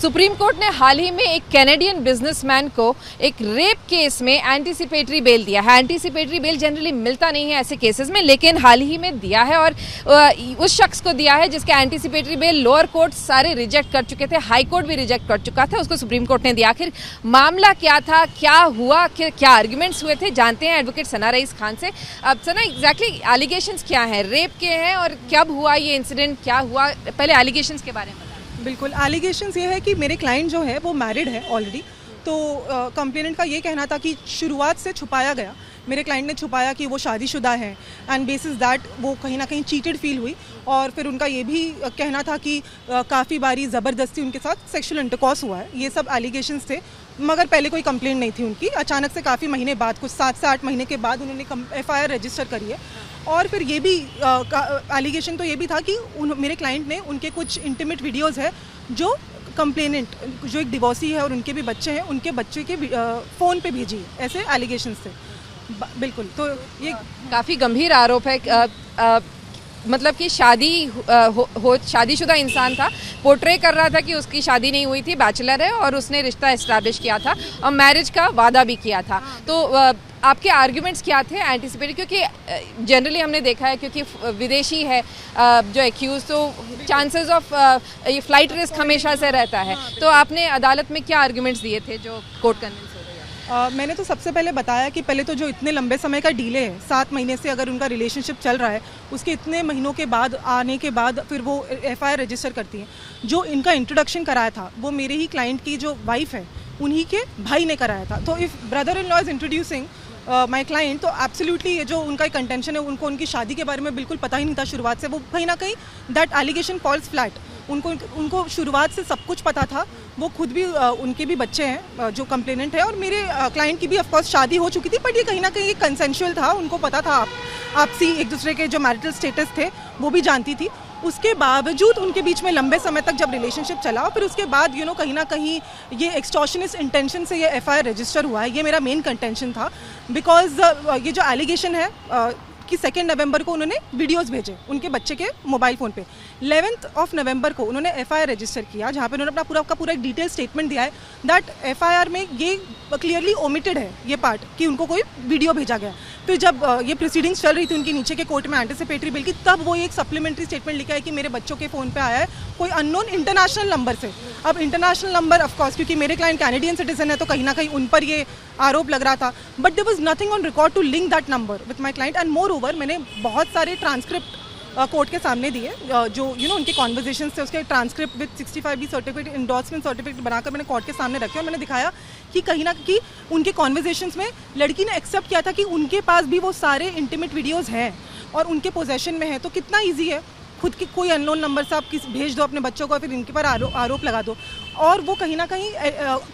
Supreme court ने हाल ही में एक कैनेडियन बिजनेसमैन को एक रेप केस में एंटीसिपेटरी बेल दिया है। एंटीसिपेटरी बेल जनरली मिलता नहीं है ऐसे केसेस में, लेकिन हाल ही में दिया है और उस शख्स को दिया है जिसका एंटीसिपेटरी बेल लोअर कोर्ट सारे रिजेक्ट कर चुके थे, हाई कोर्ट भी रिजेक्ट कर चुका था, उसको सुप्रीम कोर्ट ने दिया। आखिर मामला क्या था, क्या हुआ, क्या आर्ग्यूमेंट्स हुए थे, जानते हैं एडवोकेट सना रईस खान से। अब सना, एग्जैक्टली एलिगेशंस क्या हैं, रेप के हैं और कब हुआ ये इंसिडेंट, क्या हुआ, पहले एलिगेशंस के बारे में। बिल्कुल, एलिगेशंस ये है कि मेरे क्लाइंट जो है वो मैरिड है ऑलरेडी। तो कंप्लेनेंट का ये कहना था कि शुरुआत से छुपाया गया, मेरे क्लाइंट ने छुपाया कि वो शादीशुदा है एंड बेसिस दैट वो कहीं ना कहीं चीटेड फील हुई। और फिर उनका ये भी कहना था कि काफ़ी बारी ज़बरदस्ती उनके साथ सेक्सुअल इंटरकॉर्स हुआ है। ये सब एलिगेशंस थे, मगर पहले कोई कंप्लेंट नहीं थी उनकी। अचानक से काफ़ी महीने बाद, कुछ 7 से 8 महीने के बाद उन्होंने FIR रजिस्टर करी है। और फिर ये भी एलिगेशन तो ये भी था कि मेरे क्लाइंट ने उनके कुछ इंटीमेट वीडियोस है जो कंप्लेनेंट, जो एक डिवोर्सी है और उनके भी बच्चे हैं, उनके बच्चे के फ़ोन पे भेजी, ऐसे एलिगेशंस थे। बिल्कुल, तो ये काफ़ी गंभीर आरोप है। मतलब कि शादीशुदा इंसान था, पोर्ट्रे कर रहा था कि उसकी शादी नहीं हुई थी, बैचलर है और उसने रिश्ता एस्टैब्लिश किया था और मैरिज का वादा भी किया था। तो आपके आर्ग्यूमेंट्स क्या थे एंटीसिपेटरी, क्योंकि जनरली हमने देखा है क्योंकि विदेशी है जो एक्यूज, तो चांसेस ऑफ ये फ्लाइट रिस्क हमेशा से रहता है। तो आपने अदालत में क्या आर्ग्यूमेंट्स दिए थे जो कोर्ट कन्विंस हो गया? मैंने तो सबसे पहले बताया कि पहले तो जो इतने लंबे समय का डिले है, 7 महीने से अगर उनका रिलेशनशिप चल रहा है, उसके इतने महीनों के बाद आने के बाद फिर वो FIR रजिस्टर करती हैं। जो इनका इंट्रोडक्शन कराया था वो मेरे ही क्लाइंट की जो वाइफ है उन्हीं के भाई ने कराया था। तो if brother in law is introducing my client, तो एब्सोल्युटली ये जो उनका एक कंटेंशन है, उनको उनकी शादी के बारे में बिल्कुल पता ही नहीं था शुरुआत से। वो कहीं ना कहीं दैट एलिगेशन फॉल्स फ्लैट। उनको शुरुआत से सब कुछ पता था। वो खुद भी उनके भी बच्चे हैं जो कंप्लेनेंट है, और मेरे क्लाइंट की भी ऑफकोर्स शादी हो चुकी थी, बट ये कहीं ना कहीं कंसेंशुअल था। उनको पता था आपसी एक दूसरे के जो मैरिटल स्टेटस थे वो भी जानती थी। उसके बावजूद उनके बीच में लंबे समय तक जब रिलेशनशिप चला, फिर उसके बाद कहीं ना कहीं ये एक्सटॉर्शनिस्ट इंटेंशन से ये FIR रजिस्टर हुआ है। ये मेरा मेन कंटेंशन था, बिकॉज ये जो एलिगेशन है कि 2 नवंबर को उन्होंने वीडियोस भेजे उनके बच्चे के मोबाइल फ़ोन पे। 11 नवंबर को उन्होंने FIR रजिस्टर किया, जहाँ पे उन्होंने अपना पूरा एक डिटेल स्टेटमेंट दिया है दैट FIR में ये क्लियरली ओमिटेड है ये पार्ट कि उनको कोई वीडियो भेजा गया। फिर जब ये प्रोसीडिंग्स चल रही थी उनकी नीचे के कोर्ट में एंटीसिपेटरी बिल की, तब वो एक सप्लीमेंट्री स्टेटमेंट लिखा है कि मेरे बच्चों के फ़ोन पे आया है कोई अननोन इंटरनेशनल नंबर से। अब इंटरनेशनल नंबर ऑफकोर्स क्योंकि मेरे क्लाइंट कैनेडियन सिटीजन है, तो कहीं ना कहीं उन पर ये आरोप लग रहा था, but there was nothing on record to link that number with my client. And moreover मैंने बहुत सारे ट्रांसक्रिप्ट कोर्ट के सामने दिए, जो उनके कॉन्वर्जेशन से उसके transcript with 65B certificate, endorsement certificate बनाकर मैंने कोर्ट के सामने रखे और मैंने दिखाया कि कहीं ना कहीं उनके कॉन्वर्जेशंस में लड़की ने एक्सेप्ट किया था कि उनके पास भी वो सारे इंटीमेट वीडियोज़ हैं और उनके पोजेशन में है। तो कितना ईजी है, खुद की कोई अननोन नंबर से आप भेज दो अपने बच्चों को, फिर इनके पर आरोप लगा दो। और वो कहीं ना कहीं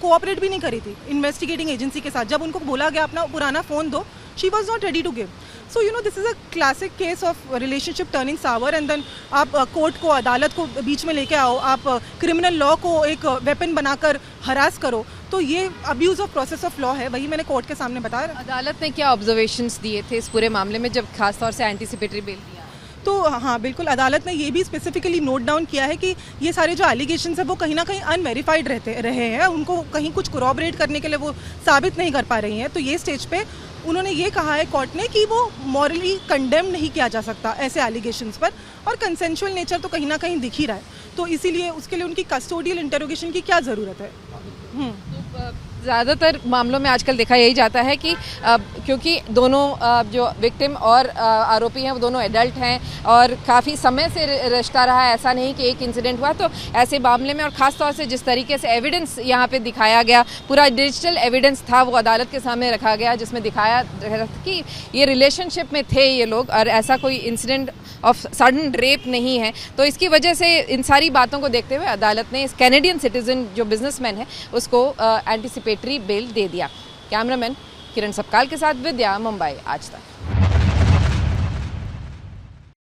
कोऑपरेट भी नहीं करी थी इन्वेस्टिगेटिंग एजेंसी के साथ। जब उनको बोला गया अपना पुराना फ़ोन दो, she was not ready to give. So this is a classic case of relationship turning sour. And then आप कोर्ट को, अदालत को बीच में लेके आओ, आप क्रिमिनल लॉ को एक वेपन बनाकर हरास करो, तो ये abuse of process of law है। वही मैंने कोर्ट के सामने बताया। अदालत ने क्या ऑब्जर्वेशंस दिए थे इस पूरे मामले में जब खासतौर से एंटीसिपेटरी बेल दिया? तो हाँ, बिल्कुल, अदालत ने ये भी स्पेसिफिकली नोट डाउन किया है कि ये सारे जो एलिगेशंस है वो कहीं ना कहीं अनवेरीफाइड रहे हैं। उनको कहीं कुछ कोरॉबरेट करने के लिए वो साबित नहीं कर पा रही हैं। तो ये स्टेज पे उन्होंने ये कहा है कोर्ट ने कि वो मॉरली कंडेम नहीं किया जा सकता ऐसे एलिगेशंस पर, और कंसेंशुअल नेचर तो कहीं ना कहीं दिख ही रहा है। तो इसीलिए उसके लिए उनकी कस्टोडियल इंटरोगेशन की क्या ज़रूरत है। ज़्यादातर मामलों में आजकल देखा यही जाता है कि क्योंकि दोनों जो विक्टिम और आरोपी हैं वो दोनों एडल्ट हैं और काफ़ी समय से रिश्ता रहा है, ऐसा नहीं कि एक इंसिडेंट हुआ। तो ऐसे मामले में, और ख़ास तौर से जिस तरीके से एविडेंस यहाँ पे दिखाया गया, पूरा डिजिटल एविडेंस था वो अदालत के सामने रखा गया, जिसमें दिखाया कि ये रिलेशनशिप में थे ये लोग और ऐसा कोई इंसिडेंट ऑफ सडन रेप नहीं है। तो इसकी वजह से इन सारी बातों को देखते हुए अदालत ने इस कैनेडियन सिटीजन जो बिजनेसमैन है उसको एंटीसिपेटरी बेल दे दिया। कैमरामैन किरण सपकाल के साथ विद्या, मुंबई आज तक।